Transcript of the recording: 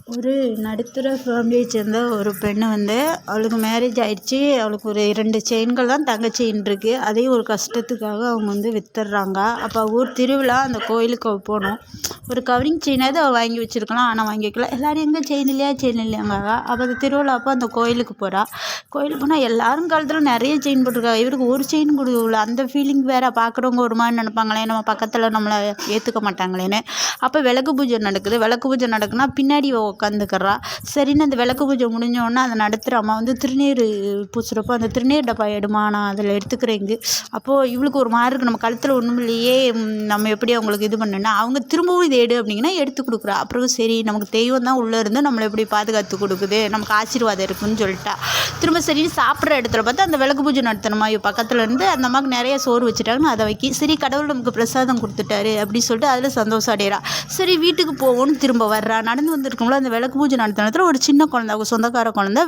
ஒரு நடுத்தர ஃபேமிலியை சேர்ந்த ஒரு பெண்ணு வந்து அவளுக்கு மேரேஜ் ஆயிடுச்சு. அவளுக்கு ஒரு 2 செயின்கள் தான் தங்க செயின் இருக்குது. அதையும் ஒரு கஷ்டத்துக்காக அவங்க வந்து வித்துடுறாங்க. அப்போ ஊர் திருவிழா அந்த கோயிலுக்கு அவ போகணும். ஒரு கவரிங் செயினாவது அவள் வாங்கி வச்சுருக்கலாம். ஆனால் வாங்கி வைக்கல. எல்லோரும் எங்கே செயின் இல்லையா செயின் இல்லையாங்க. அப்போ அந்த திருவிழா அப்போ அந்த கோயிலுக்கு போகிறா. கோயிலுக்கு போனால் எல்லாரும் காலத்தில் நிறைய செயின் போட்டிருக்காங்க. இவருக்கு ஒரு செயின் கொடுக்கல. அந்த ஃபீலிங் வேறு. பார்க்குறவங்க ஒரு மாதிரி நினைப்பாங்களே, நம்ம பக்கத்தில் நம்மளை ஏற்றுக்க மாட்டாங்களேன்னு. அப்போ விளக்கு பூஜை நடக்குது. விளக்கு பூஜை நடக்குன்னா பின்னாடி உட்காந்துக்கிறா. சரின்னு அந்த விளக்கு பூஜை முடிஞ்சோடனே அந்த நடத்துகிற அம்மா வந்து திருநீர் பூசுகிறப்போ அந்த திருநீர் டப்பா எடுமா, நான் அதில் எடுத்துக்கிறேங்க. அப்போது இவளுக்கு ஒரு மாதிரி இருக்குது, நம்ம கழுத்தில் ஒன்றும் இல்லையே, நம்ம எப்படி அவங்களுக்கு இது பண்ணுன்னா அவங்க திரும்பவும் இதை எடு அப்படிங்கன்னா எடுத்து கொடுக்குறா. அப்புறம் சரி நமக்கு தெய்வம் தான் உள்ளே இருந்து நம்மளை எப்படி பாதுகாத்து கொடுக்குது, நமக்கு ஆசீர்வாதம் இருக்குன்னு சொல்லிட்டா. திரும்ப சரின்னு சாப்பிட்ற இடத்துல பார்த்தா அந்த விளக்கு பூஜை நடத்தணுமா இவ பக்கத்தில் இருந்து அந்த அம்மாவுக்கு நிறைய சோறு வச்சுட்டாங்கன்னு அதை வைக்கி. சரி கடவுள் நமக்கு பிரசாதம் கொடுத்துட்டாரு அப்படின்னு சொல்லிட்டு அதில் சந்தோஷம் அடைகிறா. சரி வீட்டுக்கு போவோன்னு திரும்ப வர்றா. நடந்து வந்திருக்கோம்ல அந்த விளக்கு பூஜை நடத்தினத்துல ஒரு சின்ன குழந்தை, அவங்க சொந்தக்கார குழந்தை